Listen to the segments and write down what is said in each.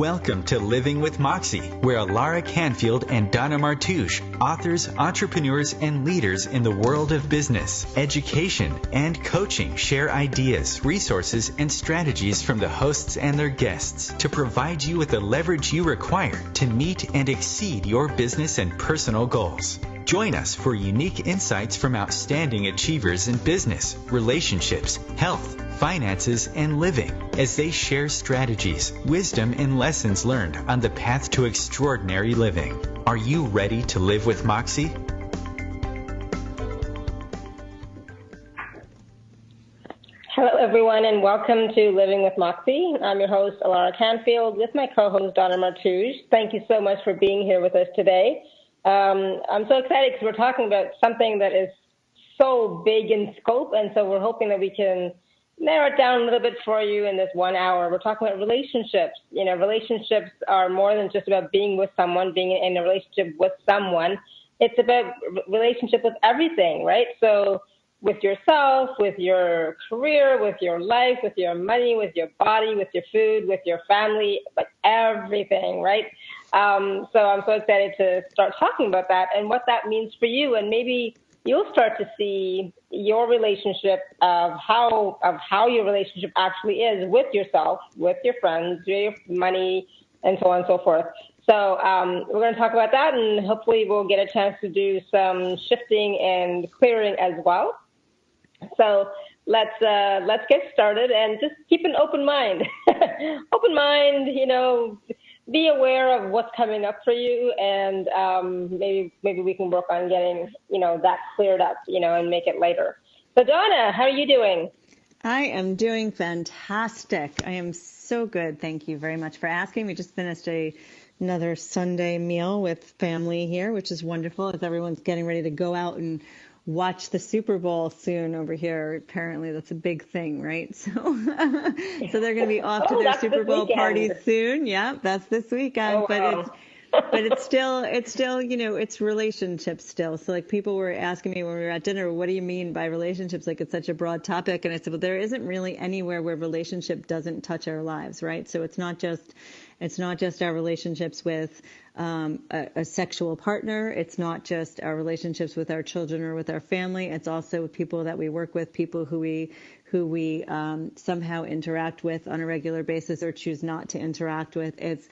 Welcome to Living with Moxie, where Alara Canfield and Donna Martouche, authors, entrepreneurs, and leaders in the world of business, education, and coaching, share ideas, resources, and strategies from the hosts and their guests to provide you with the leverage you require to meet and exceed your business and personal goals. Join us for unique insights from outstanding achievers in business, relationships, health, finances, and living as they share strategies, wisdom, and lessons learned on the path to extraordinary living. Are you ready to live with Moxie? Hello, everyone, and welcome to Living with Moxie. I'm your host, Alara Canfield, with my co-host, Donna Martouche. Thank you so much for being here with us today. I'm so excited because we're talking about something that is so big in scope, and so we're hoping that we can narrow it down a little bit for you in this 1 hour. We're talking about relationships. You know, relationships are more than just about being with someone, being in a relationship with someone. It's about relationship with everything, right? So with yourself, with your career, with your life, with your money, with your body, with your food, with your family, like everything, right? So I'm so excited to start talking about that and what that means for you. And maybe you'll start to see your relationship of how your relationship actually is with yourself, with your friends, with your money, and so on and so forth. So we're going to talk about that, and hopefully we'll get a chance to do some shifting and clearing as well. So let's get started and just keep an open mind. Open mind, you know, be aware of what's coming up for you, and maybe we can work on getting, you know, that cleared up, you know, and make it later. So Donna, how are you doing? I am doing fantastic. I am so good. Thank you very much for asking. We just finished another Sunday meal with family here, which is wonderful as everyone's getting ready to go out and watch the Super Bowl soon over here. Apparently that's a big thing, right? So they're going to be off to their Super Bowl parties soon. Yeah, that's this weekend. Oh, wow. But it's still, you know, it's relationships still. So like people were asking me when we were at dinner, what do you mean by relationships? Like it's such a broad topic. And I said, well, there isn't really anywhere where relationship doesn't touch our lives, right? So it's not just our relationships with a sexual partner. It's not just our relationships with our children or with our family. It's also with people that we work with, people who we somehow interact with on a regular basis or choose not to interact with. It's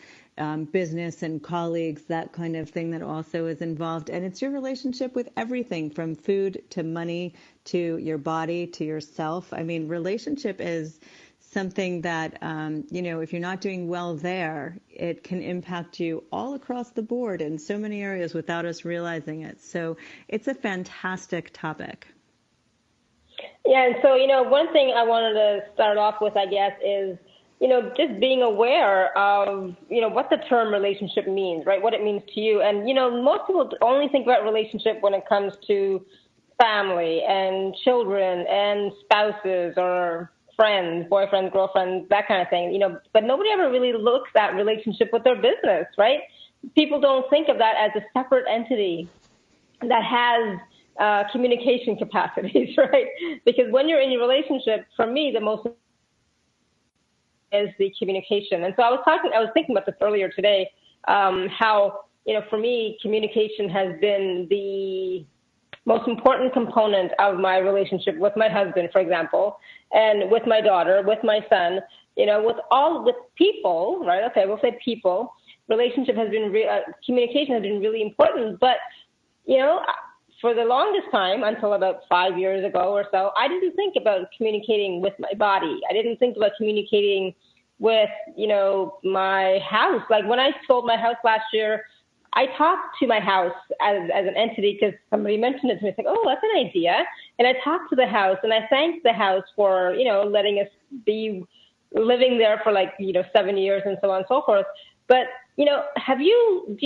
business and colleagues, that kind of thing that also is involved. And it's your relationship with everything from food to money to your body to yourself. I mean, relationship is something that, you know, if you're not doing well there, it can impact you all across the board in so many areas without us realizing it. So it's a fantastic topic. Yeah, and so, you know, one thing I wanted to start off with, I guess, is, you know, just being aware of, you know, what the term relationship means, right? What it means to you. And, you know, most people only think about relationship when it comes to family and children and spouses or friends, boyfriends, girlfriends, that kind of thing, you know, but nobody ever really looks at relationship with their business, right? People don't think of that as a separate entity that has communication capacities, right? Because when you're in your relationship, for me, the most is the communication. And so I was thinking about this earlier today, how, you know, for me, communication has been the most important component of my relationship with my husband, for example, and with my daughter, with my son, you know, with people, right? Okay, we'll say people. Relationship has been, communication has been really important. But, you know, for the longest time, until about 5 years ago or so, I didn't think about communicating with my body. I didn't think about communicating with, you know, my house. Like when I sold my house last year, I talked to my house as an entity because somebody mentioned it to me. It's like, oh, that's an idea. And I talked to the house and I thanked the house for, you know, letting us be living there for like, you know, 7 years and so on and so forth. But, you know, do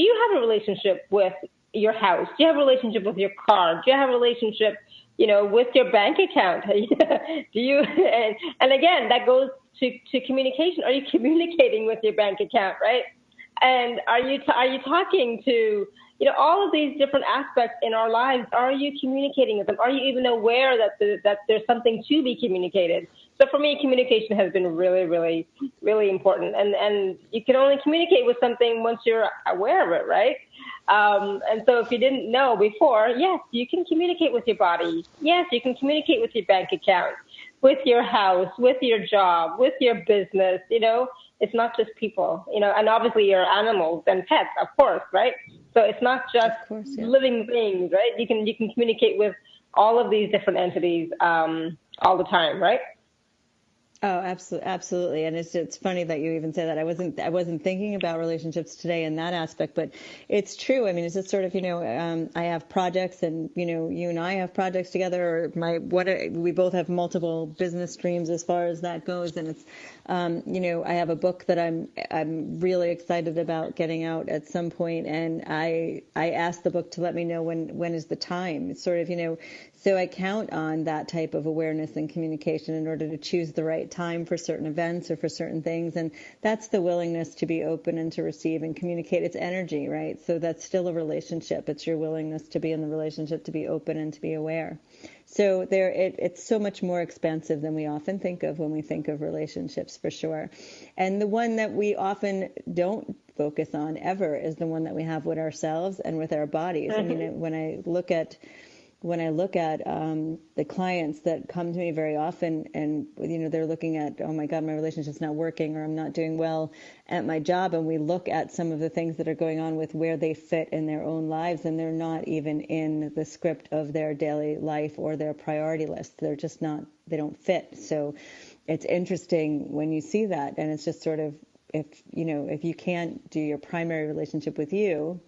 you have a relationship with your house? Do you have a relationship with your car? Do you have a relationship, you know, with your bank account? Do you, and again, that goes to communication. Are you communicating with your bank account, right? And are you talking to, all of these different aspects in our lives? Are you communicating with them? Are you even aware that there's something to be communicated? So for me, communication has been really, really, really important. And you can only communicate with something once you're aware of it, right? And so if you didn't know before, yes, you can communicate with your body. Yes, you can communicate with your bank account, with your house, with your job, with your business. It's not just people, and obviously your animals and pets, of course, right? So it's not just living things, right? You can communicate with all of these different entities all the time, right? Oh, absolutely, absolutely. And it's funny that you even say that. I wasn't thinking about relationships today in that aspect, but it's true. I mean, it's just sort of, I have projects, and you and I have projects together, or we both have multiple business streams as far as that goes. And it's, I have a book that I'm really excited about getting out at some point, and I asked the book to let me know when is the time. It's sort of, so I count on that type of awareness and communication in order to choose the right time for certain events or for certain things. And that's the willingness to be open and to receive and communicate. It's energy, right? So that's still a relationship. It's your willingness to be in the relationship, to be open and to be aware. So it's so much more expansive than we often think of when we think of relationships, for sure. And the one that we often don't focus on ever is the one that we have with ourselves and with our bodies. Mm-hmm. I mean, when I look at the clients that come to me very often, and they're looking at, oh my God, my relationship's not working, or I'm not doing well at my job, and we look at some of the things that are going on with where they fit in their own lives, and they're not even in the script of their daily life or their priority list. They're just not, they don't fit. So it's interesting when you see that, and it's just sort of, if you can't do your primary relationship with you,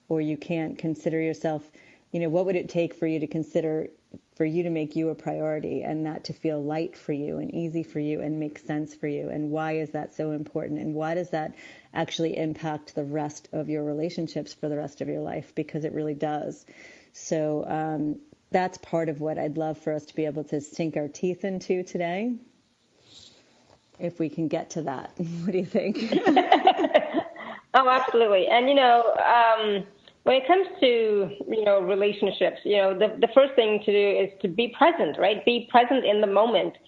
or you can't consider yourself, what would it take for you to make you a priority, and that to feel light for you and easy for you and make sense for you? And why is that so important? And why does that actually impact the rest of your relationships for the rest of your life? Because it really does. So that's part of what I'd love for us to be able to sink our teeth into today, if we can get to that. What do you think? Oh, absolutely. And, when it comes to, relationships, the first thing to do is to be present, right? Be present in the moment,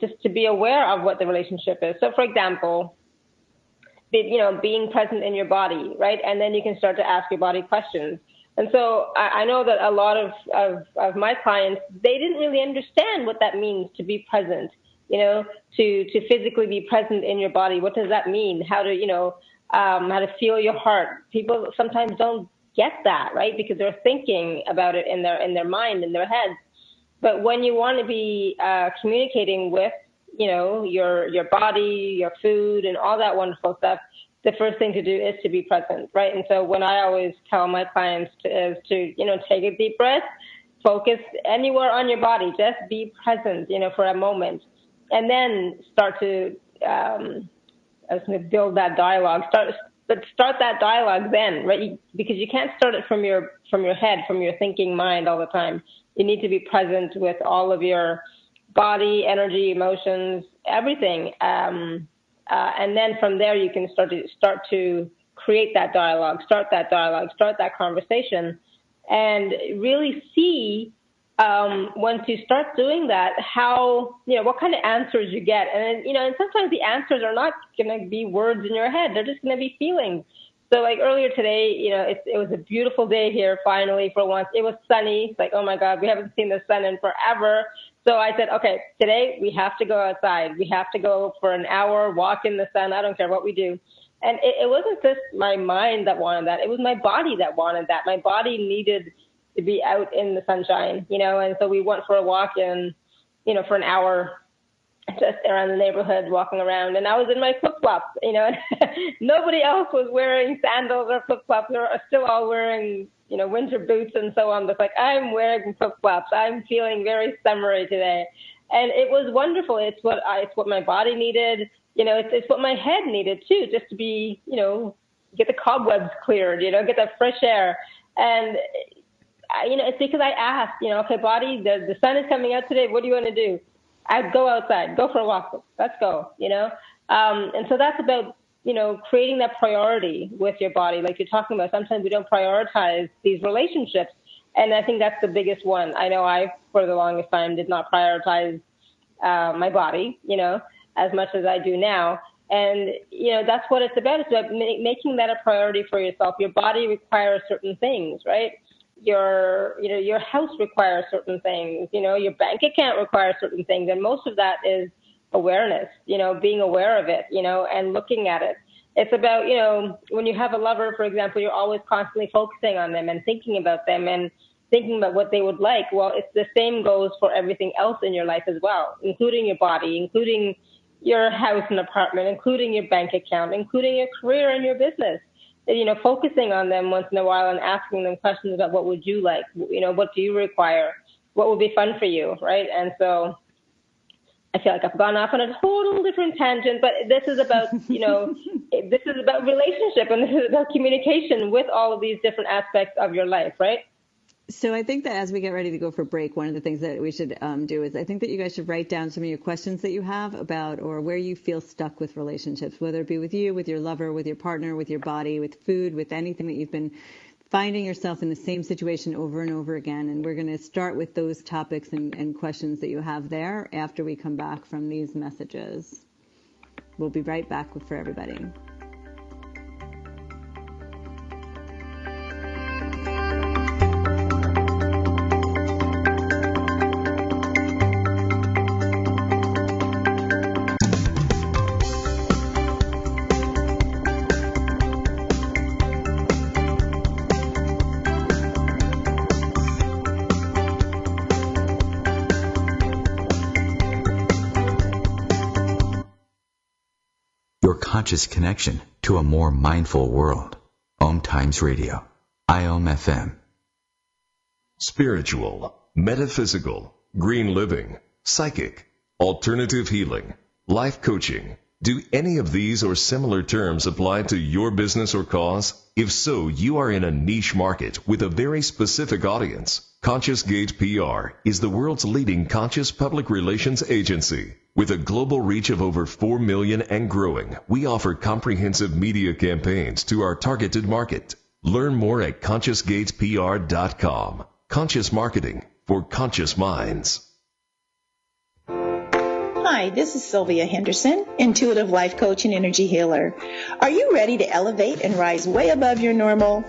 just to be aware of what the relationship is. So, for example, being present in your body, right? And then you can start to ask your body questions. And so I know that a lot of my clients, they didn't really understand what that means to be present, to physically be present in your body. What does that mean? How to feel your heart. People sometimes don't get that, right? Because they're thinking about it in their mind, in their heads. But when you want to be communicating with, your body, your food, and all that wonderful stuff, the first thing to do is to be present, right? And so when I always tell my clients is to take a deep breath, focus anywhere on your body, just be present, for a moment, and then start to I was going to build that dialogue. Start that dialogue then, right? Because you can't start it from your head, from your thinking mind all the time. You need to be present with all of your body, energy, emotions, everything, and then from there you can start to create that dialogue, start that conversation, and really see. Once you start doing that, how, what kind of answers you get. And, and sometimes the answers are not going to be words in your head. They're just going to be feelings. So like earlier today, it was a beautiful day here finally for once. It was sunny. It's like, oh my God, we haven't seen the sun in forever. So I said, okay, today we have to go outside. We have to go for an hour, walk in the sun. I don't care what we do. And it wasn't just my mind that wanted that. It was my body that wanted that. My body needed to be out in the sunshine, and so we went for a walk and, for an hour just around the neighborhood, walking around, and I was in my flip-flops, and nobody else was wearing sandals or flip-flops. They were still all wearing, winter boots and so on. But like, I'm wearing flip-flops. I'm feeling very summery today. And it was wonderful. It's what my body needed. It's what my head needed too, just to be, get the cobwebs cleared, get that fresh air. And it's because I asked, okay, body, the sun is coming out today. What do you want to do? I'd go outside, go for a walk. Let's go, And so that's about creating that priority with your body, like you're talking about. Sometimes we don't prioritize these relationships. And I think that's the biggest one. I know I, for the longest time, did not prioritize my body, as much as I do now. And, that's what it's about. It's about making that a priority for yourself. Your body requires certain things, right? Your house requires certain things. Your bank account requires certain things. And most of that is awareness, being aware of it, and looking at it. It's about, when you have a lover, for example, you're always constantly focusing on them and thinking about them and thinking about what they would like. Well, it's the same goes for everything else in your life as well, including your body, including your house and apartment, including your bank account, including your career and your business. Focusing on them once in a while and asking them questions about what would you like, what do you require, what would be fun for you, right? And so I feel like I've gone off on a total different tangent, but this is about, this is about relationship, and this is about communication with all of these different aspects of your life, right? So I think that as we get ready to go for break, one of the things that we should do is I think that you guys should write down some of your questions that you have about or where you feel stuck with relationships, whether it be with you, with your lover, with your partner, with your body, with food, with anything that you've been finding yourself in the same situation over and over again. And we're going to start with those topics and questions that you have there after we come back from these messages. We'll be right back for everybody. Conscious connection to a more mindful world. OMTimes Radio, IOM FM. Spiritual, metaphysical, green living, psychic, alternative healing, life coaching. Do any of these or similar terms apply to your business or cause? If so, you are in a niche market with a very specific audience. Conscious Gate PR is the world's leading conscious public relations agency. With a global reach of over 4 million and growing, we offer comprehensive media campaigns to our targeted market. Learn more at ConsciousGatesPR.com. Conscious marketing for conscious minds. Hi, this is Sylvia Henderson, intuitive life coach and energy healer. Are you ready to elevate and rise way above your normal?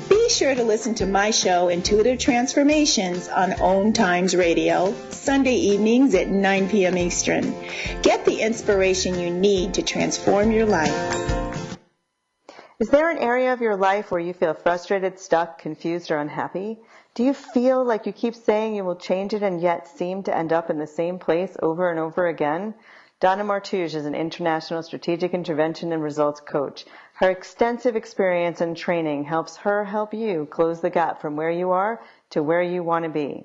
Be sure to listen to my show, Intuitive Transformations, on OMTimes Radio, Sunday evenings at 9 p.m. Eastern. Get the inspiration you need to transform your life. Is there an area of your life where you feel frustrated, stuck, confused, or unhappy? Do you feel like you keep saying you will change it and yet seem to end up in the same place over and over again? Donna Martouche is an international strategic intervention and results coach. Her extensive experience and training helps her help you close the gap from where you are to where you want to be.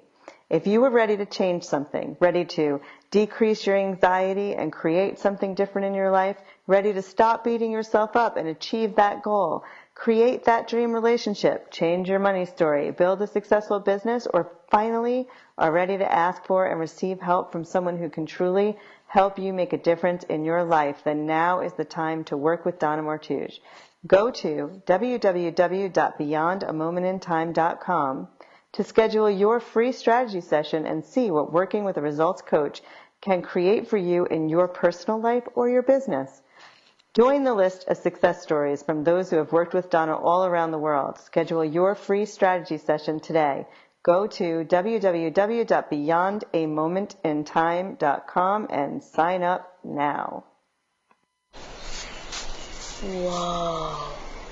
If you are ready to change something, ready to decrease your anxiety and create something different in your life, ready to stop beating yourself up and achieve that goal, create that dream relationship, change your money story, build a successful business, or finally are ready to ask for and receive help from someone who can truly help you make a difference in your life, then now is the time to work with Donna Martouche. Go to www.beyondamomentintime.com to schedule your free strategy session and see what working with a results coach can create for you in your personal life or your business. Join the list of success stories from those who have worked with Donna all around the world. Schedule your free strategy session today. Go to www.beyondamomentintime.com and sign up now. Whoa.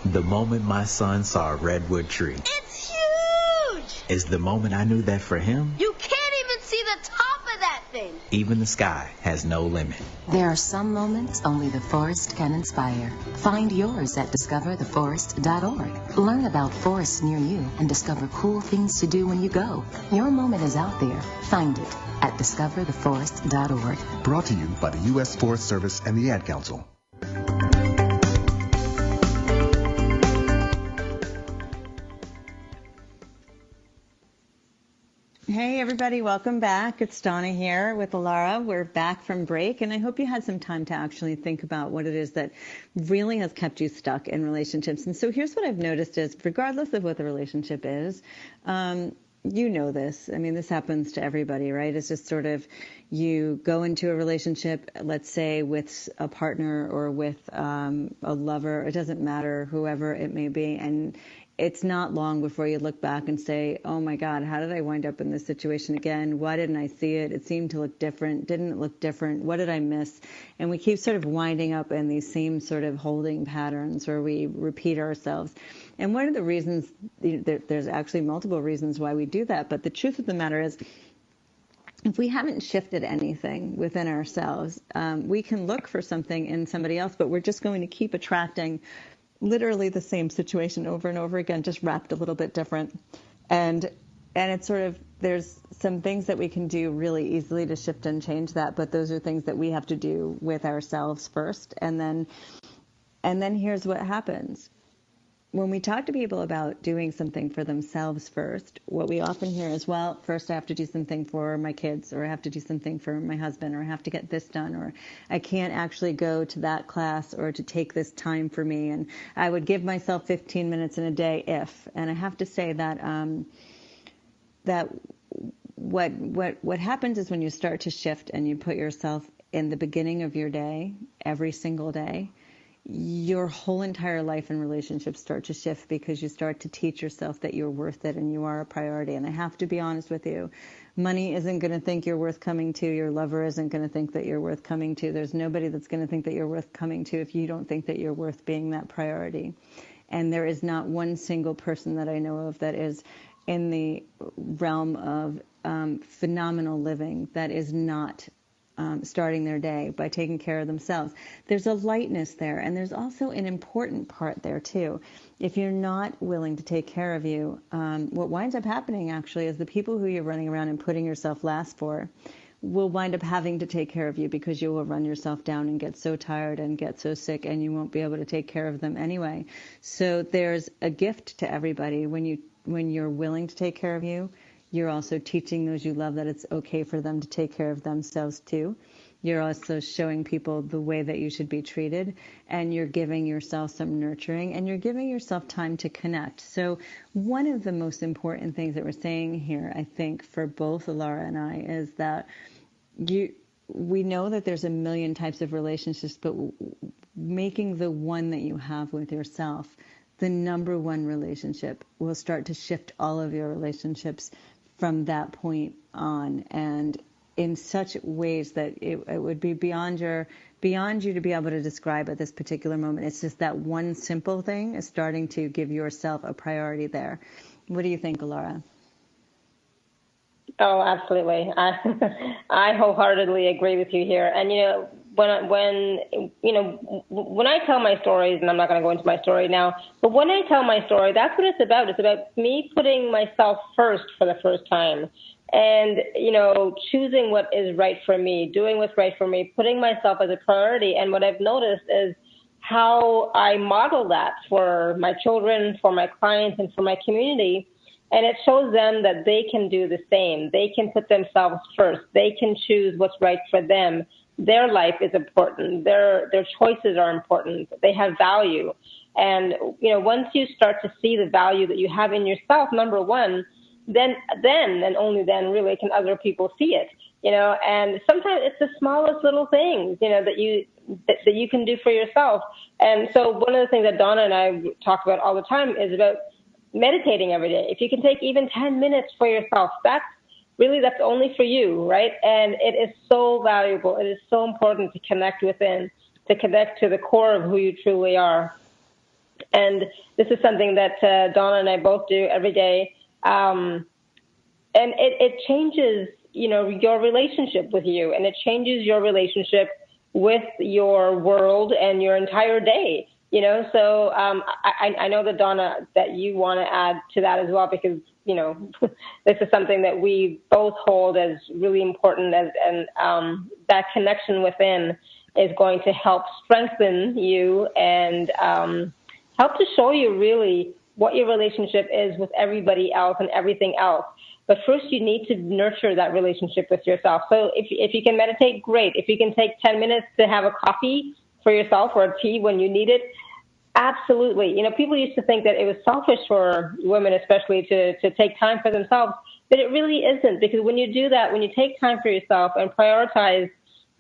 The moment my son saw a redwood tree. It's huge! Is the moment I knew that for him, You can't even see the top of that thing. even the sky has no limit. There are some moments only the forest can inspire. Find yours at discovertheforest.org. Learn about forests near you and discover cool things to do when you go. Your moment is out there. Find it at discovertheforest.org. Brought to you by the U.S. Forest Service and the Ad Council. Hey everybody. Welcome back. It's Donna here with Laura. We're back from break, and I hope you had some time to actually think about what it is that really has kept you stuck in relationships. And so here's what I've noticed is, regardless of what the relationship is, you know this. I mean, this happens to everybody, right? It's just sort of you go into a relationship, let's say with a partner or with a lover. It doesn't matter, whoever it may be. And it's not long before you look back and say, oh my God, how did I wind up in this situation again? Why didn't I see it? It seemed to look different. Didn't it look different? What did I miss? And we keep sort of winding up in these same sort of holding patterns where we repeat ourselves. And one of the reasons, there's actually multiple reasons why we do that. But the truth of the matter is, if we haven't shifted anything within ourselves, we can look for something in somebody else, but we're just going to keep attracting literally the same situation over and over again, just wrapped a little bit different. And it's sort of, there's some things that we can do really easily to shift and change that, but those are things that we have to do with ourselves first. And then here's what happens. When we talk to people about doing something for themselves first, what we often hear is, well, first I have to do something for my kids, or I have to do something for my husband, or I have to get this done, or I can't actually go to that class or to take this time for me. And I would give myself 15 minutes in a day if. And I have to say that what happens is when you start to shift and you put yourself in the beginning of your day, every single day, your whole entire life and relationships start to shift, because you start to teach yourself that you're worth it and you are a priority. And I have to be honest with you, money isn't going to think you're worth coming to. Your lover isn't going to think that you're worth coming to. There's nobody that's going to think that you're worth coming to if you don't think that you're worth being that priority. And there is not one single person that I know of that is in the realm of phenomenal living that is not starting their day by taking care of themselves. There's a lightness there, and there's also an important part there too. If you're not willing to take care of you, what winds up happening actually is the people who you're running around and putting yourself last for will wind up having to take care of you, because you will run yourself down and get so tired and get so sick, and you won't be able to take care of them anyway. So there's a gift to everybody when you're willing to take care of you. You're also teaching those you love that it's okay for them to take care of themselves too. You're also showing people the way that you should be treated, and you're giving yourself some nurturing, and you're giving yourself time to connect. So one of the most important things that we're saying here, I think, for both Laura and I, is that we know that there's a million types of relationships, but making the one that you have with yourself the number one relationship will start to shift all of your relationships from that point on, and in such ways that it would be beyond you to be able to describe at this particular moment. It's just that one simple thing is starting to give yourself a priority there. What do you think, Laura? Oh, absolutely. I wholeheartedly agree with you here. And when I tell my stories, and I'm not going to go into my story now, but when I tell my story, that's what it's about. It's about me putting myself first for the first time, and choosing what is right for me, doing what's right for me, putting myself as a priority. And what I've noticed is how I model that for my children, for my clients, and for my community. And it shows them that they can do the same. They can put themselves first. They can choose what's right for them. Their life is important. Their choices are important. They have value. And, once you start to see the value that you have in yourself, number one, then and only then really can other people see it, and sometimes it's the smallest little things, that you can do for yourself. And so one of the things that Donna and I talk about all the time is about meditating every day. If you can take even 10 minutes for yourself, that's only for you, right? And it is so valuable. It is so important to connect within, to connect to the core of who you truly are. And this is something that Donna and I both do every day. And it changes, your relationship with you, and it changes your relationship with your world and your entire day. So I know that, Donna, that you want to add to that as well, because, this is something that we both hold as really important, and that connection within is going to help strengthen you and help to show you really what your relationship is with everybody else and everything else. But first, you need to nurture that relationship with yourself. So if you can meditate, great. If you can take 10 minutes to have a coffee for yourself or a tea when you need it, absolutely. People used to think that it was selfish for women, especially to take time for themselves, but it really isn't, because when you do that, when you take time for yourself and prioritize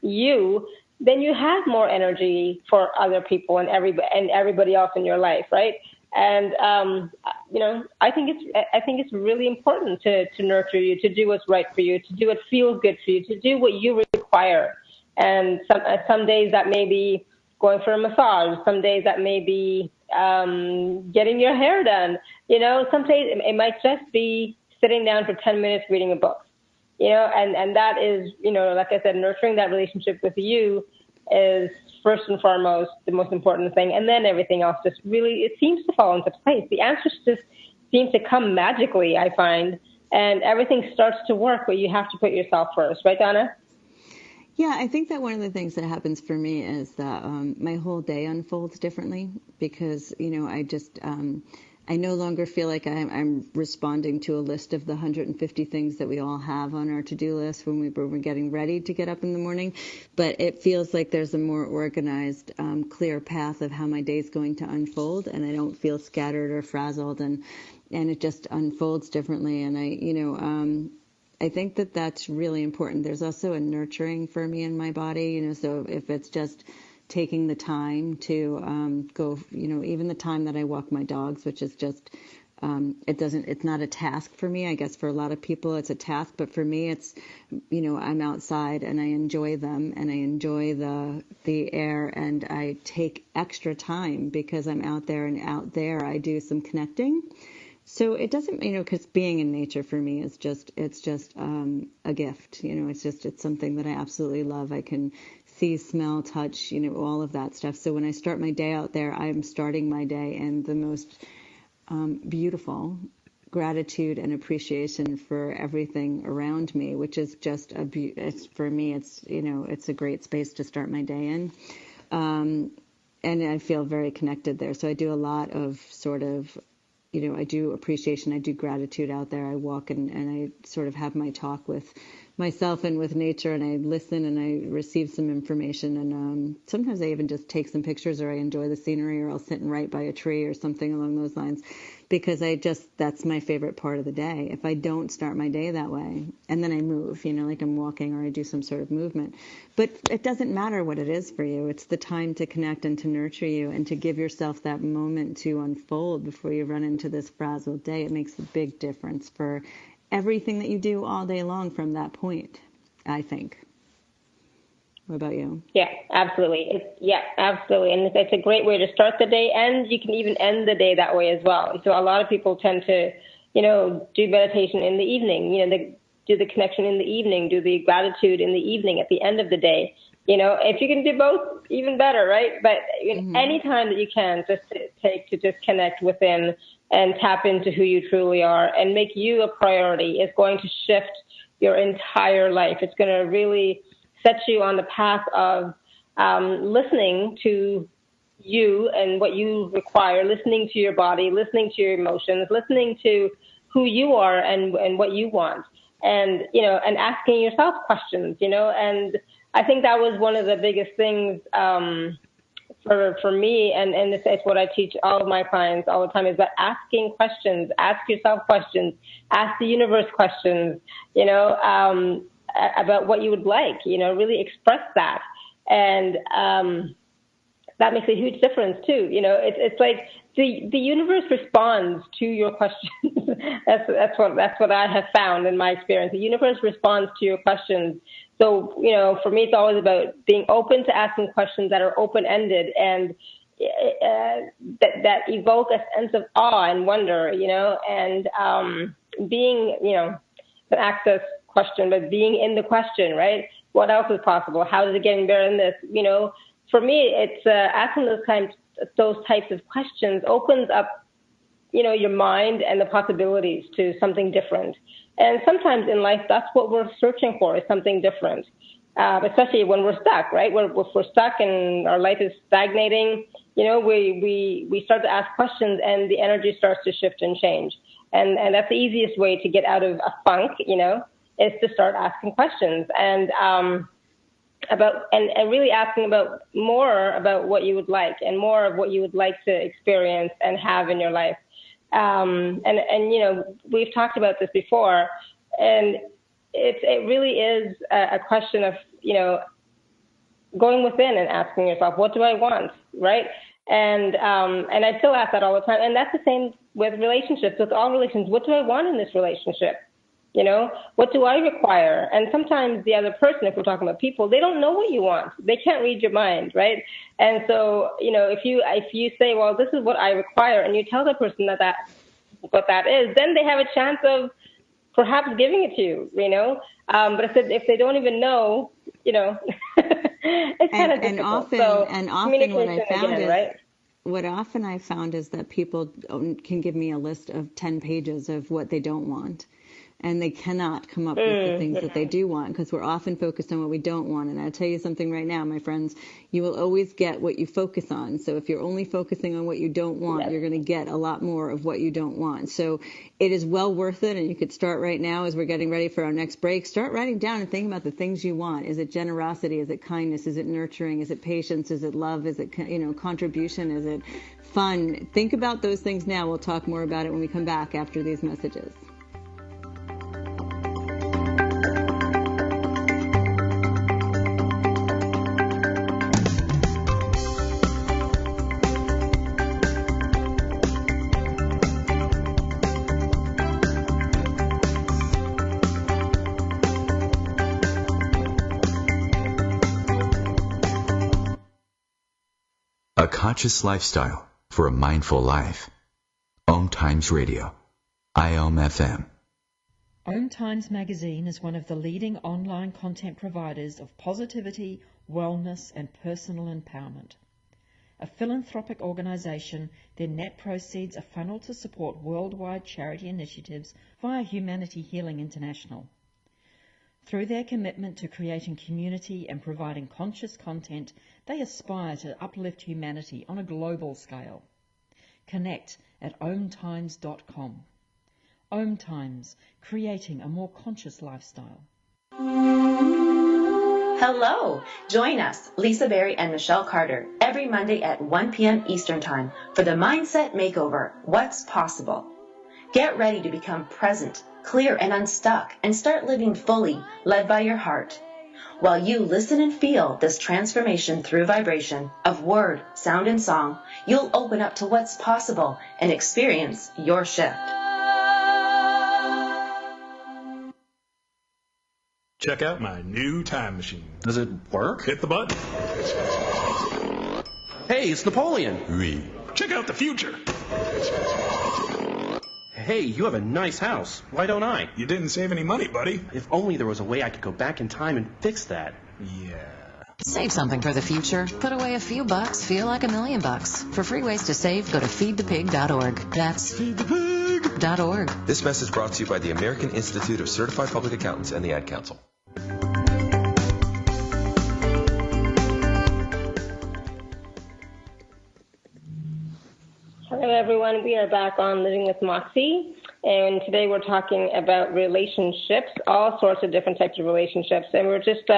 you, then you have more energy for other people and everybody else in your life, right? And I think it's really important to nurture you, to do what's right for you, to do what feels good for you, to do what you require. And some days that may be going for a massage. Some days that may be getting your hair done. Some days it might just be sitting down for 10 minutes reading a book. And that is, like I said, nurturing that relationship with you is first and foremost the most important thing. And then everything else just really, it seems to fall into place. The answers just seem to come magically, I find. And everything starts to work, but you have to put yourself first. Right, Donna? Yeah, I think that one of the things that happens for me is that my whole day unfolds differently because, I no longer feel like I'm responding to a list of the 150 things that we all have on our to-do list when we're getting ready to get up in the morning. But it feels like there's a more organized, clear path of how my day is going to unfold, and I don't feel scattered or frazzled, and it just unfolds differently. And I think that that's really important. There's also a nurturing for me in my body, so if it's just taking the time to go, even the time that I walk my dogs, which is just, it's not a task for me. I guess for a lot of people it's a task, but for me it's, I'm outside and I enjoy them and I enjoy the air, and I take extra time because I'm out there, and out there I do some connecting. So it doesn't, because being in nature for me is it's just a gift. It's something that I absolutely love. I can see, smell, touch, all of that stuff. So when I start my day out there, I'm starting my day in the most beautiful gratitude and appreciation for everything around me, which is just for me, it's a great space to start my day in. And I feel very connected there. So I do a lot of sort of, I do appreciation, I do gratitude out there. I walk and I sort of have my talk with myself and with nature, and I listen and I receive some information, and sometimes I even just take some pictures, or I enjoy the scenery, or I'll sit and write by a tree or something along those lines, because that's my favorite part of the day. If I don't start my day that way, and then I move, like I'm walking or I do some sort of movement. But it doesn't matter what it is for you. It's the time to connect and to nurture you and to give yourself that moment to unfold before you run into this frazzled day. It makes a big difference for everything that you do all day long from that point, I think. What about you? Yeah, absolutely. Absolutely. And it's a great way to start the day, and you can even end the day that way as well. So a lot of people tend to, do meditation in the evening, they do the connection in the evening, do the gratitude in the evening at the end of the day. If you can do both, even better, right? But any time that you can, just to just connect within and tap into who you truly are and make you a priority is going to shift your entire life. It's going to really set you on the path of listening to you and what you require, listening to your body, listening to your emotions, listening to who you are and what you want, and and asking yourself questions, and I think that was one of the biggest things for me, and it's what I teach all of my clients all the time, is about asking questions. Ask yourself questions. Ask the universe questions, about what you would like, really express that. And that makes a huge difference too. It's like the universe responds to your questions. that's what I have found in my experience. The universe responds to your questions. So, for me, it's always about being open to asking questions that are open-ended and that evoke a sense of awe and wonder, and being, an access question, but being in the question, right? What else is possible? How is it getting better than this? For me, it's asking those types of questions opens up, your mind and the possibilities to something different. And sometimes in life, that's what we're searching for, is something different, especially when we're stuck, right? If we're stuck and our life is stagnating, we start to ask questions and the energy starts to shift and change. And that's the easiest way to get out of a funk, is to start asking questions and really asking about more about what you would like and more of what you would like to experience and have in your life. We've talked about this before, and it really is a question of, going within and asking yourself, what do I want, right? And I still ask that all the time. And that's the same with relationships, with all relations. What do I want in this relationship? What do I require? And sometimes the other person, if we're talking about people, they don't know what you want. They can't read your mind, right? And so, if you say, well, this is what I require, and you tell the person that what that is, then they have a chance of perhaps giving it to you, But if they don't even know, it's kind of difficult. And often what I found is, right? What often I found is that people can give me a list of 10 pages of what they don't want. And they cannot come up with the things that they do want, because we're often focused on what we don't want. And I'll tell you something right now, my friends, you will always get what you focus on. So if you're only focusing on what you don't want, you're going to get a lot more of what you don't want. So it is well worth it. And you could start right now as we're getting ready for our next break. Start writing down and thinking about the things you want. Is it generosity? Is it kindness? Is it nurturing? Is it patience? Is it love? Is it, contribution? Is it fun? Think about those things now. We'll talk more about it when we come back after these messages. A conscious lifestyle for a mindful life. OMTimes Radio. IOM FM. OMTimes magazine is one of the leading online content providers of positivity, wellness, and personal empowerment. A philanthropic organization, their net proceeds are funneled to support worldwide charity initiatives via Humanity Healing International. Through their commitment to creating community and providing conscious content, they aspire to uplift humanity on a global scale. Connect at omtimes.com. OMTimes, creating a more conscious lifestyle. Hello! Join us, Lisa Berry and Michelle Carter, every Monday at 1 p.m. Eastern Time for the Mindset Makeover, What's Possible. Get ready to become present, clear, and unstuck, and start living fully, led by your heart. While you listen and feel this transformation through vibration of word, sound, and song, you'll open up to what's possible and experience your shift. Check out my new time machine. Does it work? Hit the button. Hey, it's Napoleon. Oui. Check out the future. Hey, you have a nice house. Why don't I? You didn't save any money, buddy. If only there was a way I could go back in time and fix that. Yeah. Save something for the future. Put away a few bucks, feel like $1 million. For free ways to save, go to feedthepig.org. That's feedthepig.org. This message brought to you by the American Institute of Certified Public Accountants and the Ad Council. Hello, everyone. We are back on Living with Moxie, and today we're talking about relationships, all sorts of different types of relationships. And we're just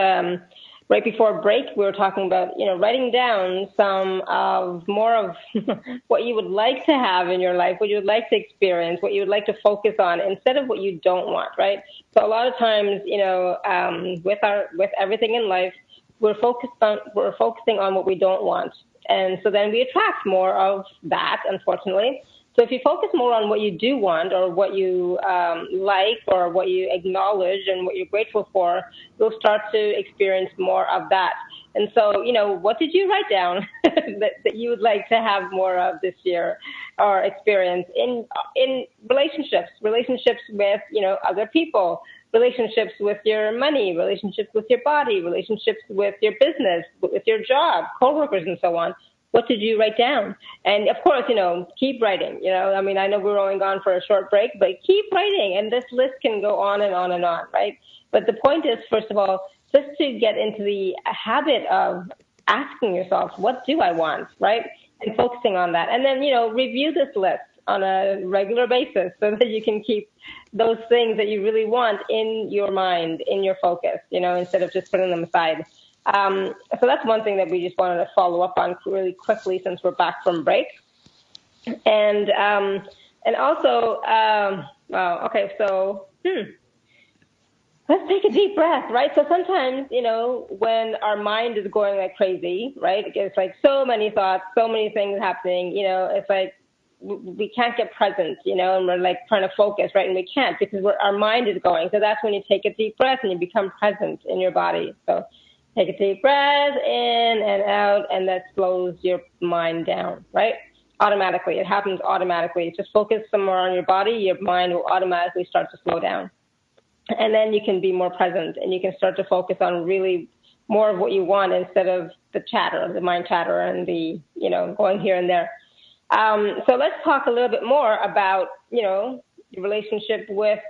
right before break, we were talking about writing down some of more of what you would like to have in your life, what you would like to experience, what you would like to focus on, instead of what you don't want. Right. So a lot of times, with everything in life, we're focusing on what we don't want. And so then we attract more of that, unfortunately. So if you focus more on what you do want, or what you like, or what you acknowledge and what you're grateful for, you'll start to experience more of that. And so, what did you write down that you would like to have more of this year, or experience in relationships with, other people, relationships with your money, relationships with your body, relationships with your business, with your job, coworkers, and so on. What did you write down? And of course, keep writing. I know we're only gone for a short break, but keep writing. And this list can go on and on and on, right? But the point is, first of all, just to get into the habit of asking yourself, what do I want, right? And focusing on that. And then, review this list on a regular basis so that you can keep those things that you really want in your mind, in your focus, instead of just putting them aside. So that's one thing that we just wanted to follow up on really quickly since we're back from break. And also, let's take a deep breath, right? So sometimes, when our mind is going like crazy, right? It's like so many thoughts, so many things happening, it's like we can't get present, and we're like trying to focus, right? And we can't because our mind is going. So that's when you take a deep breath and you become present in your body. So take a deep breath in and out, and that slows your mind down, right? Automatically. It happens automatically. Just focus some more on your body. Your mind will automatically start to slow down. And then you can be more present and you can start to focus on really more of what you want instead of the chatter, the mind chatter and the, going here and there. So let's talk a little bit more about, your relationship with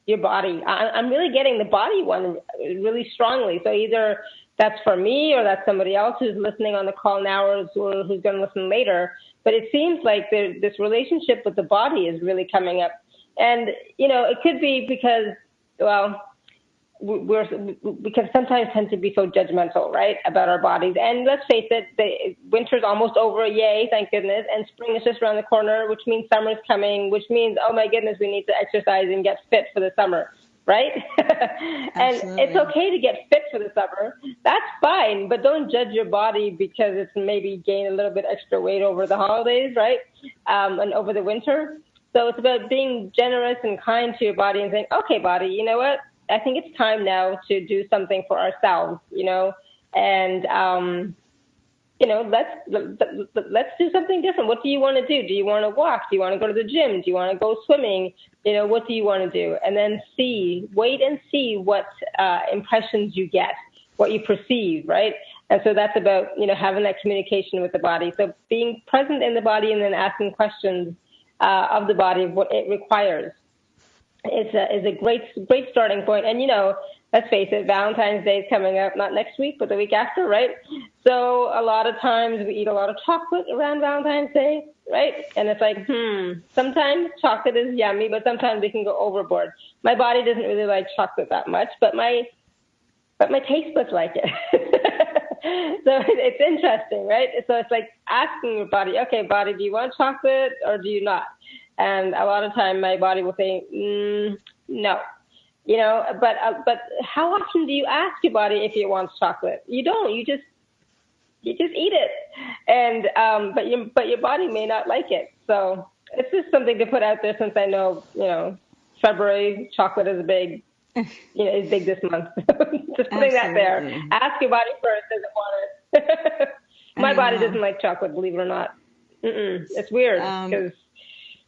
your body. I'm really getting the body one really strongly. So either that's for me or that's somebody else who's listening on the call now or who's going to listen later. But it seems like this relationship with the body is really coming up. And, it could be because, we can sometimes tend to be so judgmental, right, about our bodies. And let's face it, winter's almost over, yay, thank goodness. And spring is just around the corner, which means summer's coming, which means, oh my goodness, we need to exercise and get fit for the summer, right? And it's okay to get fit for the summer. That's fine, but don't judge your body because it's maybe gained a little bit extra weight over the holidays, right, and over the winter. So it's about being generous and kind to your body and saying, okay, body, you know what? I think it's time now to do something for ourselves, and, let's do something different. What do you want to do? Do you want to walk? Do you want to go to the gym? Do you want to go swimming? What do you want to do? And then wait and see what impressions you get, what you perceive, right? And so that's about, having that communication with the body. So being present in the body and then asking questions of the body, of what it requires, is a great starting point. And let's face it, Valentine's Day is coming up, not next week, but the week after, right? So a lot of times we eat a lot of chocolate around Valentine's Day, right? And it's like, sometimes chocolate is yummy, but sometimes we can go overboard. My body doesn't really like chocolate that much, but my taste buds like it. So it's interesting, right? So it's like asking your body, okay, body, do you want chocolate or do you not? And a lot of time my body will say, no, but how often do you ask your body if it wants chocolate? You don't, you just eat it. And, but your body may not like it. So it's just something to put out there since I know, February chocolate is big. Is big this month. Just putting that there. Ask your body first, does it want it? My body doesn't like chocolate, believe it or not. It's weird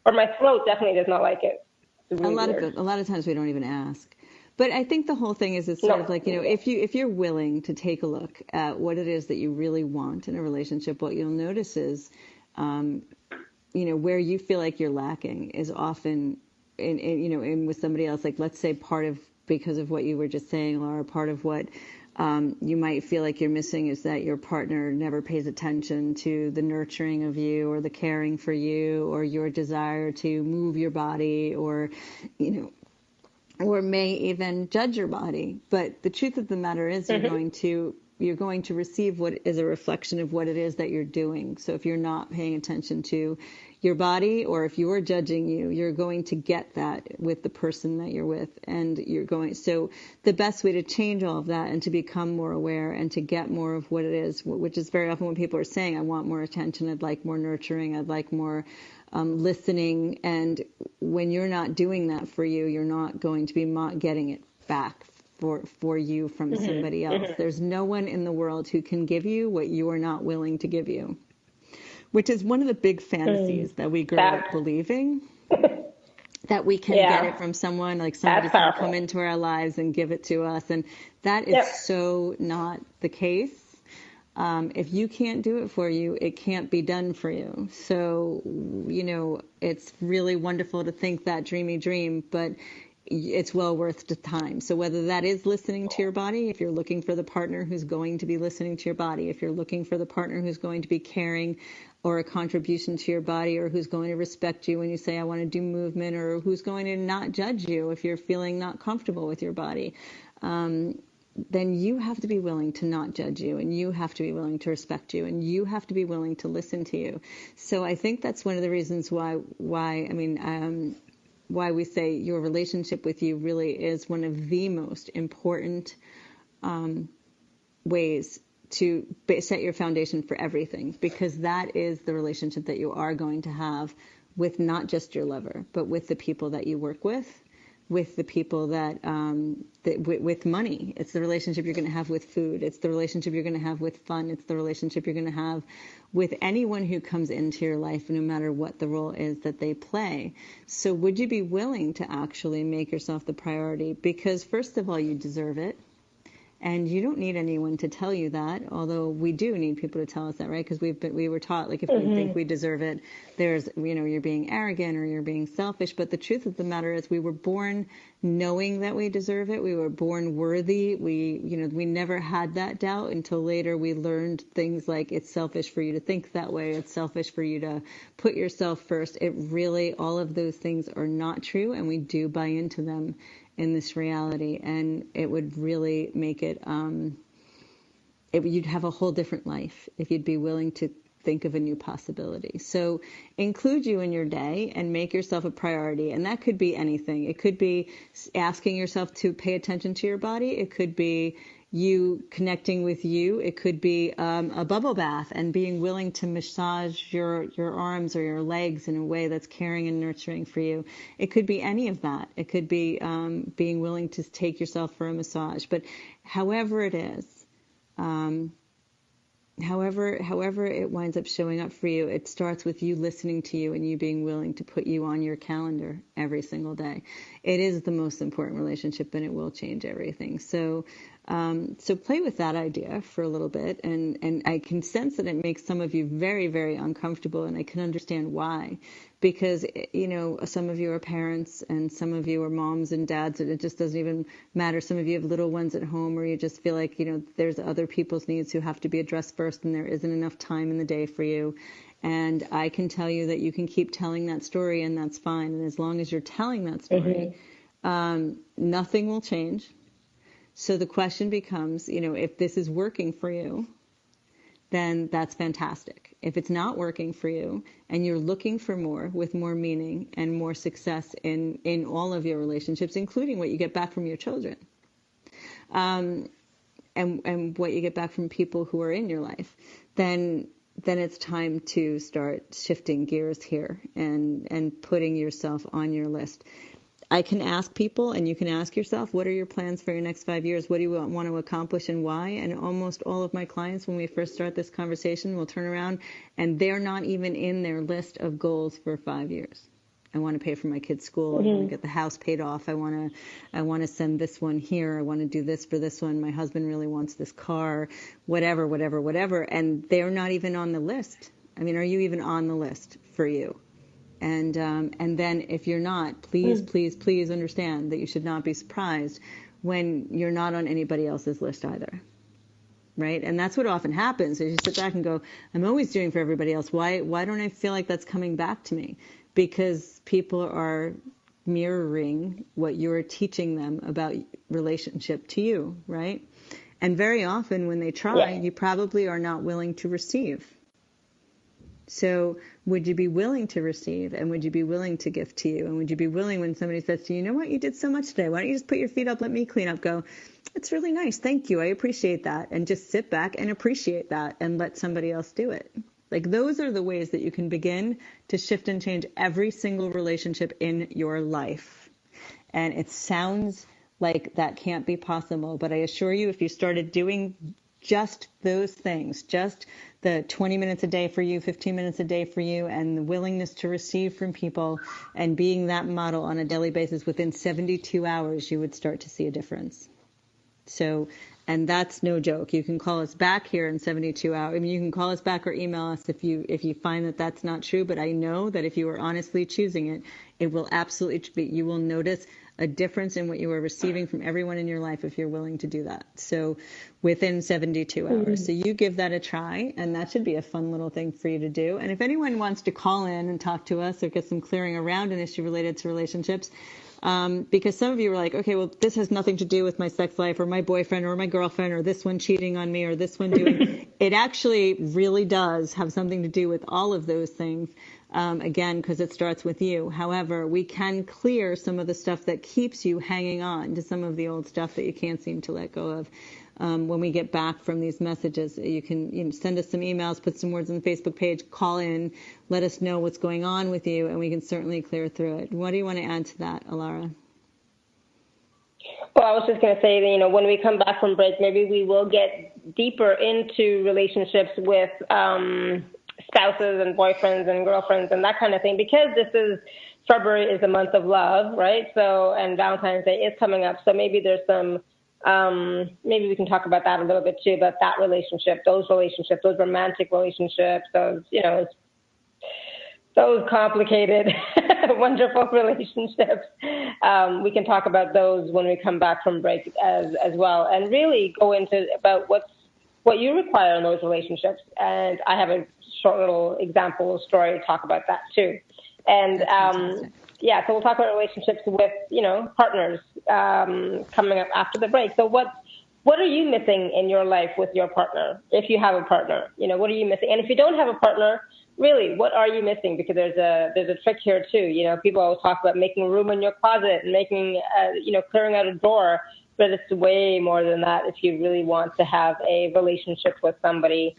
or my throat definitely does not like it. Really a lot of times we don't even ask. But I think the whole thing is it's sort of like, if you're willing to take a look at what it is that you really want in a relationship, what you'll notice is, where you feel like you're lacking is often in with somebody else. Like, let's say because of what you were just saying, Laura, part of what you might feel like you're missing is that your partner never pays attention to the nurturing of you or the caring for you or your desire to move your body or may even judge your body. But the truth of the matter is you're going to receive what is a reflection of what it is that you're doing. So if you're not paying attention to your body or if you're judging you're going to get that with the person that you're with. And so the best way to change all of that and to become more aware and to get more of what it is, which is very often when people are saying, I want more attention, I'd like more nurturing, I'd like more listening. And when you're not doing that for you, you're not going to be getting it back for you from somebody else. There's no one in the world who can give you what you are not willing to give you, which is one of the big fantasies that we grow up believing, that we can get it from someone, like somebody's going to come into our lives and give it to us. And that is so not the case. If you can't do it for you, it can't be done for you. So, it's really wonderful to think that dreamy dream, but it's well worth the time. So whether that is listening to your body, if you're looking for the partner who's going to be listening to your body, if you're looking for the partner who's going to be caring or a contribution to your body, or who's going to respect you when you say, I want to do movement, or who's going to not judge you if you're feeling not comfortable with your body, then you have to be willing to not judge you, and you have to be willing to respect you, and you have to be willing to listen to you. So I think that's one of the reasons why we say your relationship with you really is one of the most important ways to set your foundation for everything, because that is the relationship that you are going to have with not just your lover, but with the people that you work with the people that with money. It's the relationship you're going to have with food. It's the relationship you're going to have with fun. It's the relationship you're going to have with anyone who comes into your life, no matter what the role is that they play. So would you be willing to actually make yourself the priority? Because first of all, you deserve it. And you don't need anyone to tell you that, although we do need people to tell us that, right? Because we were taught, like, if we think we deserve it, there's, you're being arrogant or you're being selfish. But the truth of the matter is we were born knowing that we deserve it. We were born worthy. We never had that doubt until later we learned things like it's selfish for you to think that way. It's selfish for you to put yourself first. It really, all of those things are not true, and we do buy into them in this reality, and it would really make it, you'd have a whole different life if you'd be willing to think of a new possibility. So include you in your day and make yourself a priority. And that could be anything. It could be asking yourself to pay attention to your body. It could be you connecting with you. It could be a bubble bath and being willing to massage your arms or your legs in a way that's caring and nurturing for you. It could be any of that. It could be being willing to take yourself for a massage. But however it is, however it winds up showing up for you, it starts with you listening to you and you being willing to put you on your calendar every single day. It is the most important relationship, and it will change everything. So play with that idea for a little bit, and I can sense that it makes some of you very, very uncomfortable, and I can understand why. Because, some of you are parents and some of you are moms and dads, and it just doesn't even matter. Some of you have little ones at home where you just feel like, there's other people's needs who have to be addressed first, and there isn't enough time in the day for you. And I can tell you that you can keep telling that story, and that's fine. And as long as you're telling that story, nothing will change. So the question becomes, if this is working for you, then that's fantastic. If it's not working for you and you're looking for more, with more meaning and more success in all of your relationships, including what you get back from your children, and what you get back from people who are in your life, then it's time to start shifting gears here and putting yourself on your list. I can ask people, and you can ask yourself, what are your plans for your next 5 years? What do you want to accomplish and why? And almost all of my clients, when we first start this conversation, will turn around and they're not even in their list of goals for 5 years. I want to pay for my kids' school. I want to get the house paid off. I want to send this one here. I want to do this for this one. My husband really wants this car, whatever. And they're not even on the list. I mean, are you even on the list for you? And then if you're not, please understand that you should not be surprised when you're not on anybody else's list either. Right? And that's what often happens is you sit back and go, I'm always doing for everybody else. Why don't I feel like that's coming back to me? Because people are mirroring what you're teaching them about relationship to you, right? And very often when they try, you probably are not willing to receive. So would you be willing to receive, and would you be willing to give to you? And would you be willing when somebody says to you, you know what, you did so much today. Why don't you just put your feet up, let me clean up, go, it's really nice. Thank you. I appreciate that. And just sit back and appreciate that and let somebody else do it. Like those are the ways that you can begin to shift and change every single relationship in your life. And it sounds like that can't be possible, but I assure you, if you started doing just those things, just the 20 minutes a day for you, 15 minutes a day for you, and the willingness to receive from people and being that model on a daily basis, within 72 hours, you would start to see a difference. So, and that's no joke. You can call us back here in 72 hours. I mean, you can call us back or email us if you find that that's not true. But I know that if you are honestly choosing it, it will absolutely be, you will notice a difference in what you are receiving from everyone in your life if you're willing to do that. So within 72 hours. So you give that a try, and that should be a fun little thing for you to do. And if anyone wants to call in and talk to us or get some clearing around an issue related to relationships, because some of you were like, okay, well, this has nothing to do with my sex life or my boyfriend or my girlfriend or this one cheating on me or this one doing. It actually really does have something to do with all of those things. Again, because it starts with you. However, we can clear some of the stuff that keeps you hanging on to some of the old stuff that you can't seem to let go of. When we get back from these messages, you can send us some emails, put some words on the Facebook page, call in, let us know what's going on with you, and we can certainly clear through it. What do you want to add to that, Alara? Well, I was just going to say that, when we come back from break, maybe we will get deeper into relationships with spouses and boyfriends and girlfriends and that kind of thing, because February is a month of love, right? So, and Valentine's Day is coming up. So maybe there's some, maybe we can talk about that a little bit too, about that relationship, those romantic relationships, those complicated, wonderful relationships. We can talk about those when we come back from break as well, and really go into about what you require in those relationships. And I have a short little example story to talk about that too. And so we'll talk about relationships with partners coming up after the break. So what are you missing in your life with your partner? If you have a partner, what are you missing? And if you don't have a partner, really, what are you missing? Because there's a trick here too. People always talk about making room in your closet and making clearing out a drawer, but it's way more than that. If you really want to have a relationship with somebody,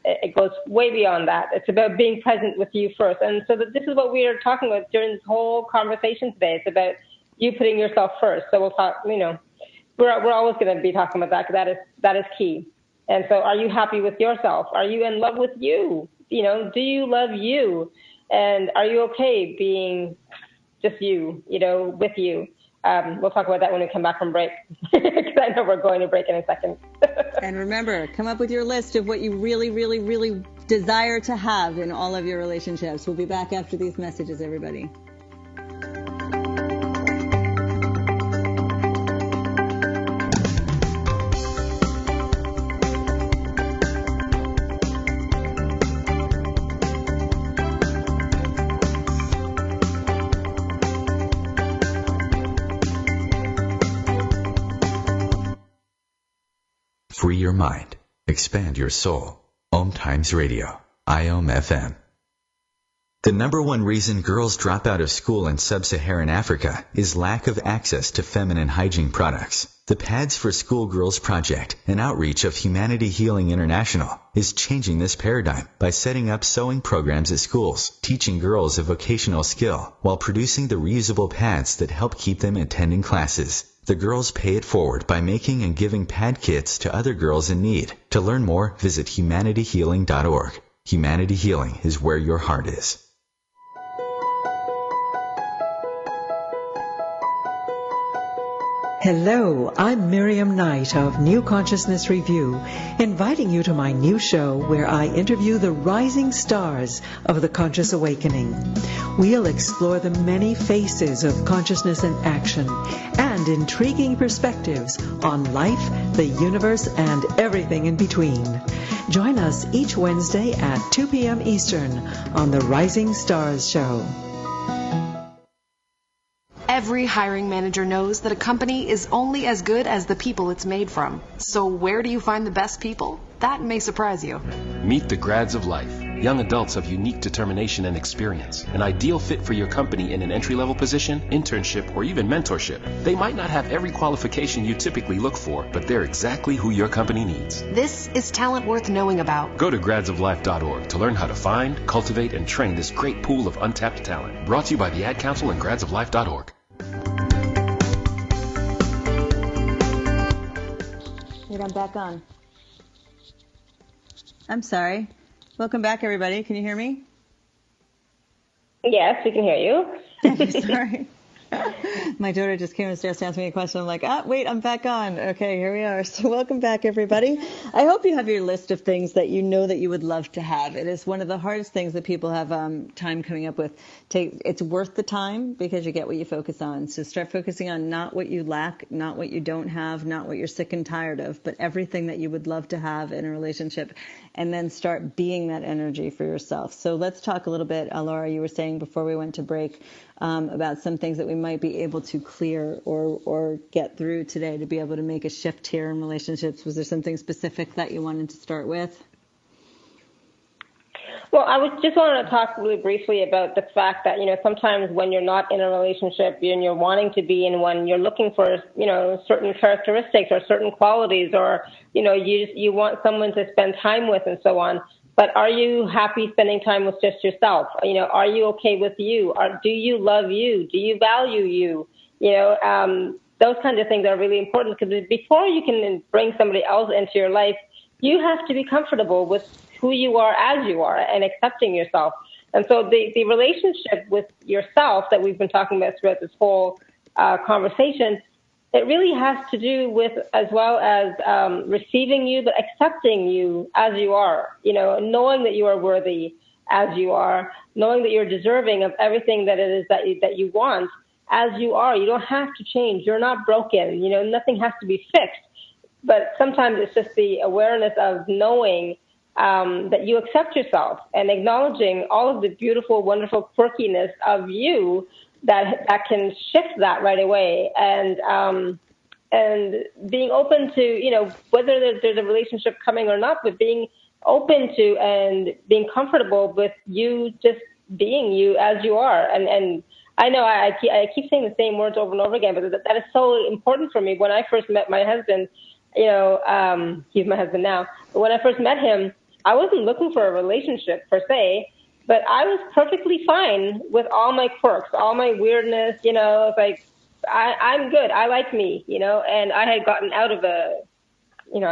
it goes way beyond that. It's about being present with you first. And so this is what we are talking about during this whole conversation today. It's about you putting yourself first. So we'll talk, we're always going to be talking about that, because that is key. And so are you happy with yourself? Are you in love with you? Do you love you? And are you okay being just you, with you? We'll talk about that when we come back from break, because I know we're going to break in a second. And remember, come up with your list of what you really, really, really desire to have in all of your relationships. We'll be back after these messages, everybody. Free your mind. Expand your soul. OMTimes Radio. IOM FM. The number one reason girls drop out of school in sub-Saharan Africa is lack of access to feminine hygiene products. The Pads for Schoolgirls Project, an outreach of Humanity Healing International, is changing this paradigm by setting up sewing programs at schools, teaching girls a vocational skill while producing the reusable pads that help keep them attending classes. The girls pay it forward by making and giving pad kits to other girls in need. To learn more, visit humanityhealing.org. Humanity Healing is where your heart is. Hello, I'm Miriam Knight of New Consciousness Review, inviting you to my new show where I interview the rising stars of the conscious awakening. We'll explore the many faces of consciousness in action and intriguing perspectives on life, the universe, and everything in between. Join us each Wednesday at 2 p.m. Eastern on the Rising Stars Show. Every hiring manager knows that a company is only as good as the people it's made from. So where do you find the best people? That may surprise you. Meet the grads of life. Young adults of unique determination and experience. An ideal fit for your company in an entry-level position, internship, or even mentorship. They might not have every qualification you typically look for, but they're exactly who your company needs. This is talent worth knowing about. Go to gradsoflife.org to learn how to find, cultivate, and train this great pool of untapped talent. Brought to you by the Ad Council and gradsoflife.org. Wait, I'm back on. I'm sorry. Welcome back, everybody. Can you hear me? Yes, we can hear you. Sorry. My daughter just came upstairs to ask me a question. I'm like, wait, I'm back on. Okay, here we are. So welcome back, everybody. I hope you have your list of things that you know that you would love to have. It is one of the hardest things that people have time coming up with. It's worth the time because you get what you focus on. So start focusing on not what you lack, not what you don't have, not what you're sick and tired of, but everything that you would love to have in a relationship. And then start being that energy for yourself. So let's talk a little bit, Laura, you were saying before we went to break, about some things that we might be able to clear or get through today to be able to make a shift here in relationships. Was there something specific that you wanted to start with? Well, I just wanted to talk really briefly about the fact that, sometimes when you're not in a relationship and you're wanting to be in one, you're looking for, certain characteristics or certain qualities, or, you want someone to spend time with and so on. But are you happy spending time with just yourself? Are you okay with you? Do you love you? Do you value you? Those kinds of things are really important, because before you can bring somebody else into your life, you have to be comfortable with who you are as you are and accepting yourself. And so the relationship with yourself that we've been talking about throughout this whole conversation, it really has to do with, as well as receiving you, but accepting you as you are, knowing that you are worthy as you are, knowing that you're deserving of everything that it is that you want as you are. You don't have to change. You're not broken. Nothing has to be fixed. But sometimes it's just the awareness of knowing that you accept yourself and acknowledging all of the beautiful, wonderful quirkiness of you that can shift that right away, and being open to, whether there's a relationship coming or not, but being open to and being comfortable with you just being you as you are. And I know I keep saying the same words over and over again, but that is so important for me. When I first met my husband, he's my husband now, but when I first met him, I wasn't looking for a relationship per se, but I was perfectly fine with all my quirks, all my weirdness, like I'm good. I like me, and I had gotten out of a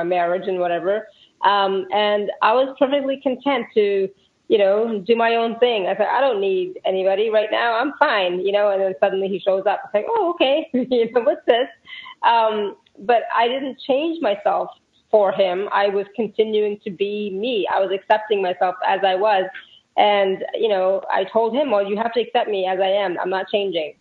marriage and whatever. And I was perfectly content to, do my own thing. I said, I don't need anybody right now. I'm fine, and then suddenly he shows up. It's like, oh, okay. What's this? But I didn't change myself for him. I was continuing to be me. I was accepting myself as I was. And, I told him, well, you have to accept me as I am. I'm not changing,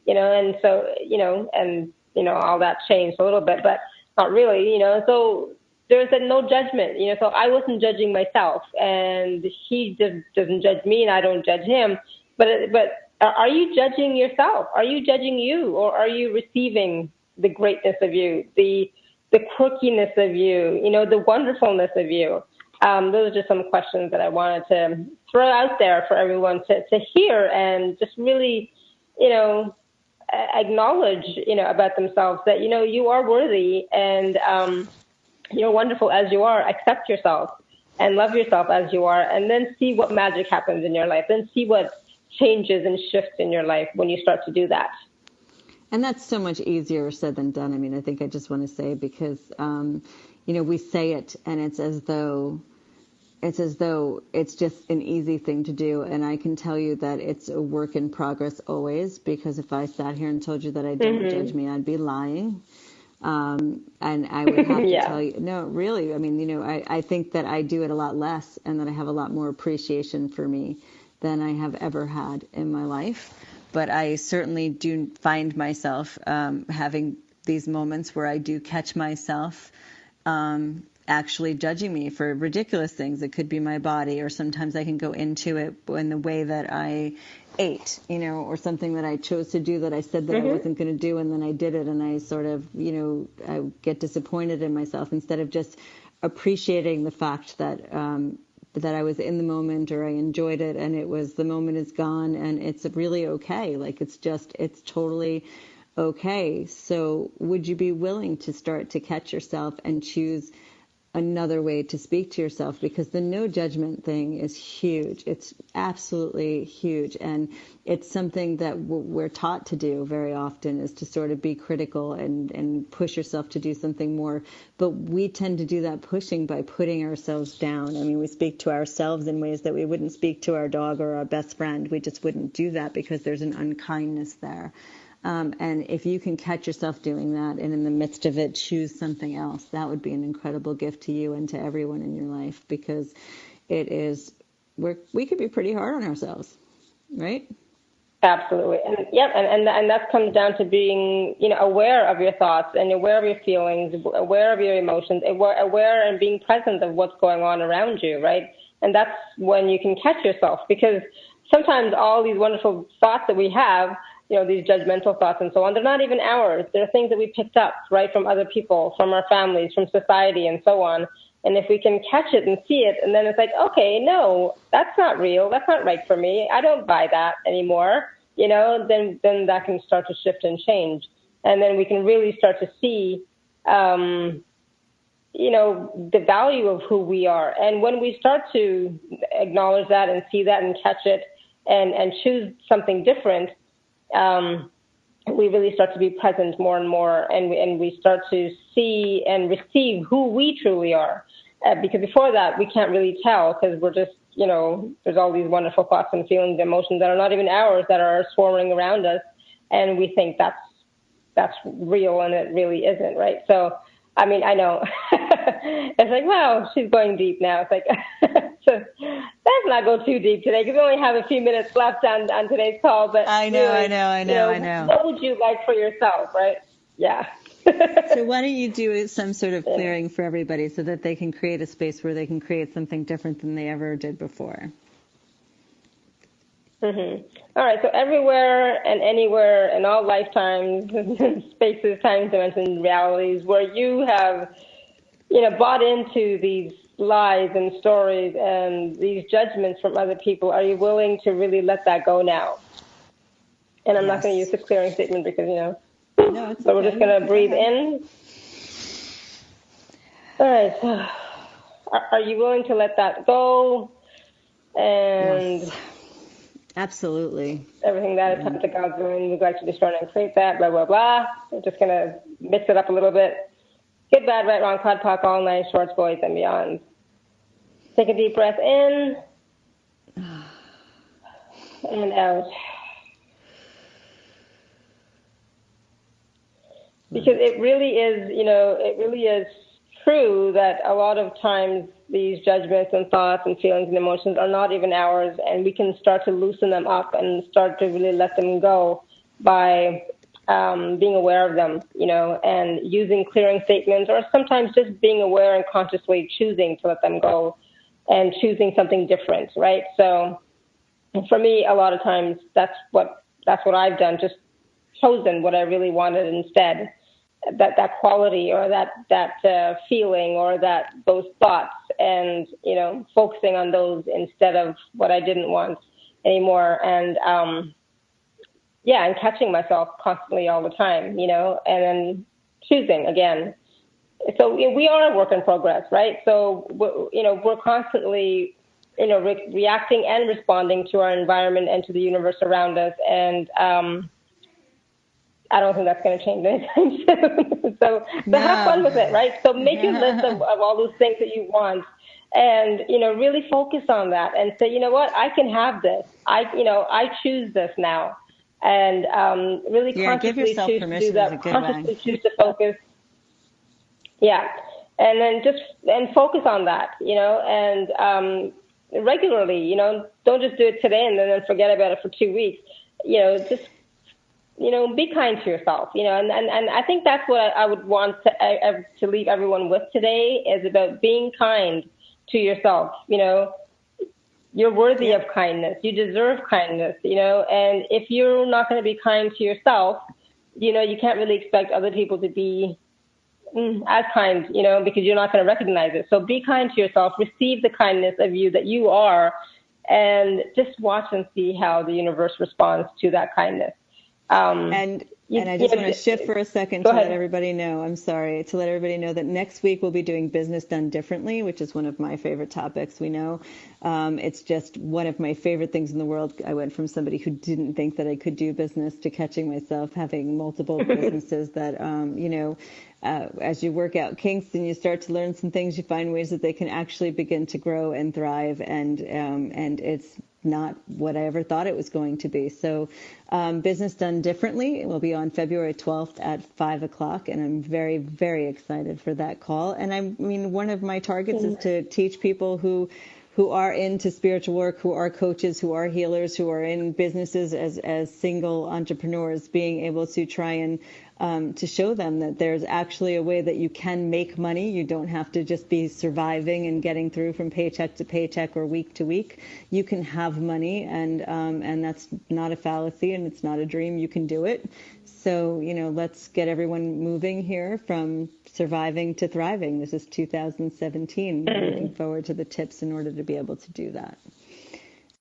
and so, all that changed a little bit, but not really, so there's no judgment, so I wasn't judging myself, and he doesn't judge me and I don't judge him. But are you judging yourself? Are you judging you, or are you receiving the greatness of you, the quirkiness of you, the wonderfulness of you? Those are just some questions that I wanted to throw out there for everyone to hear, and just really, acknowledge, about themselves that, you are worthy, and you're wonderful as you are. Accept yourself and love yourself as you are, and then see what magic happens in your life, then see what changes and shifts in your life when you start to do that. And that's so much easier said than done. I mean, I think I just want to say, because, we say it and it's as though it's just an easy thing to do. And I can tell you that it's a work in progress always, because if I sat here and told you that I don't judge me, I'd be lying. And I would have to tell you, no, really. I mean, I think that I do it a lot less, and that I have a lot more appreciation for me than I have ever had in my life. But I certainly do find myself having these moments where I do catch myself actually judging me for ridiculous things. It could be my body, or sometimes I can go into it in the way that I ate, or something that I chose to do that I said that I wasn't going to do, and then I did it, and I sort of, I get disappointed in myself, instead of just appreciating the fact that that I was in the moment, or I enjoyed it, and the moment is gone, and it's really okay. Like, it's totally okay. So would you be willing to start to catch yourself and choose another way to speak to yourself? Because the no judgment thing is huge. It's absolutely huge. And it's something that we're taught to do very often, is to sort of be critical and push yourself to do something more. But we tend to do that pushing by putting ourselves down. I mean, we speak to ourselves in ways that we wouldn't speak to our dog or our best friend. We just wouldn't do that, because there's an unkindness there. And if you can catch yourself doing that and in the midst of it, choose something else, that would be an incredible gift to you and to everyone in your life, because it is, we could be pretty hard on ourselves, right? Absolutely. And yep. And that comes down to being, aware of your thoughts and aware of your feelings, aware of your emotions, aware and being present of what's going on around you, right? And that's when you can catch yourself, because sometimes all these wonderful thoughts that we have, these judgmental thoughts and so on, they're not even ours. They're things that we picked up, right, from other people, from our families, from society, and so on. And if we can catch it and see it, and then it's like, okay, no, that's not real. That's not right for me. I don't buy that anymore. Then that can start to shift and change. And then we can really start to see, the value of who we are. And when we start to acknowledge that and see that and catch it and choose something different, we really start to be present more and more, and we start to see and receive who we truly are. Because before that, we can't really tell, because we're just, there's all these wonderful thoughts and feelings and emotions that are not even ours that are swarming around us, and we think that's real, and it really isn't, right? So, I mean, I know. It's like, wow, she's going deep now. It's like, so let's not go too deep today, because we only have a few minutes left on today's call. But I know. What would you like for yourself, right? Yeah. So why don't you do some sort of clearing for everybody so that they can create a space where they can create something different than they ever did before? Mm-hmm. All right. So everywhere and anywhere in all lifetimes, spaces, times, dimensions, realities, where you have, bought into these lies and stories and these judgments from other people, are you willing to really let that go now? And I'm not going to use the clearing statement because, No, it's so we're just going to breathe in. All right. Are you willing to let that go? And yes. Absolutely. Everything that attempts to God's doing, we'd like to destroy and create that, blah, blah, blah. We're just going to mix it up a little bit. Good, bad, right, wrong, cod, pock, all night, shorts, boys, and beyond. Take a deep breath in and out. Because it really is true that a lot of times these judgments and thoughts and feelings and emotions are not even ours, and we can start to loosen them up and start to really let them go by being aware of them, and using clearing statements, or sometimes just being aware and consciously choosing to let them go and choosing something different, right? So for me, a lot of times that's what I've done, just chosen what I really wanted instead. That quality or that feeling or those thoughts, and focusing on those instead of what I didn't want anymore, and and catching myself constantly all the time, and then choosing again. So we are a work in progress, right? So we're constantly reacting and responding to our environment and to the universe around us, and I don't think that's going to change anytime soon. So have fun with it, right? So make a list of all those things that you want, and really focus on that, and say, you know what, I can have this. I choose this now, and really consciously choose to do that. Consciously choose to focus. Yeah, and then focus on that, and regularly, don't just do it today and then forget about it for 2 weeks. Just be kind to yourself, and I think that's what I would want to leave everyone with today, is about being kind to yourself. You're worthy of kindness. You deserve kindness, and if you're not going to be kind to yourself, you can't really expect other people to be as kind, because you're not going to recognize it. So be kind to yourself, receive the kindness of you that you are, and just watch and see how the universe responds to that kindness. And I just want to shift for a second to let everybody know, that next week we'll be doing business done differently, which is one of my favorite topics. We know it's just one of my favorite things in the world. I went from somebody who didn't think that I could do business to catching myself having multiple businesses that, as you work out kinks and you start to learn some things, you find ways that they can actually begin to grow and thrive. And it's not what I ever thought it was going to be. So Business Done Differently will be on February 12th at 5 o'clock, and I'm very, very excited for that call. And I mean, one of my targets is to teach people who are into spiritual work, who are coaches, who are healers, who are in businesses as single entrepreneurs, being able to try and to show them that there's actually a way that you can make money. You don't have to just be surviving and getting through from paycheck to paycheck or week to week. You can have money, and that's not a fallacy, and it's not a dream. You can do it. So, let's get everyone moving here from surviving to thriving. This is 2017. Looking forward to the tips in order to be able to do that.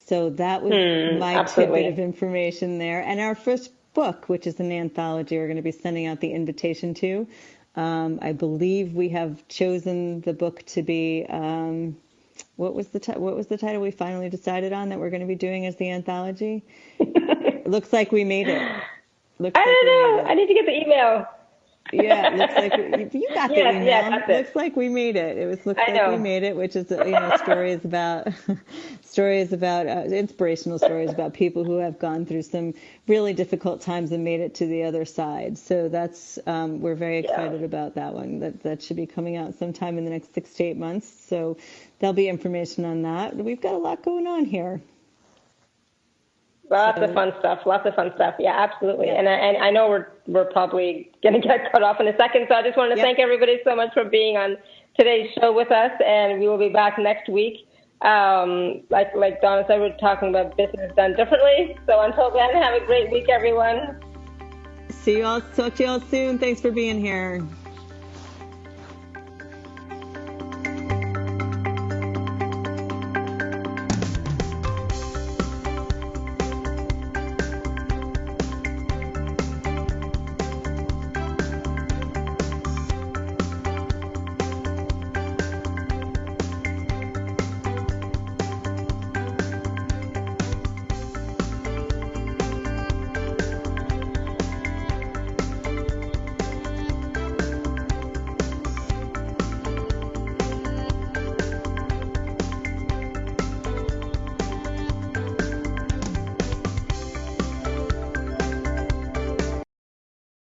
So that was my tidbit of information there. And our first book, which is an anthology, we're going to be sending out the invitation to. I believe we have chosen the book to be, what was the title we finally decided on that we're going to be doing as the anthology? It looks like we made it. I don't know. I need to get the email. Yeah, it looks like you got the email. Yeah, that's it. Looks like we made it. We made it, which is stories about inspirational stories about people who have gone through some really difficult times and made it to the other side. So that's we're very excited about that one. That should be coming out sometime in the next 6 to 8 months. So there'll be information on that. We've got a lot going on here. Lots of fun stuff. Yeah, absolutely. Yeah. And I know we're probably going to get cut off in a second. So I just wanted to thank everybody so much for being on today's show with us. And we will be back next week. Like Donna said, we're talking about business done differently. So until then, have a great week, everyone. Talk to you all soon. Thanks for being here.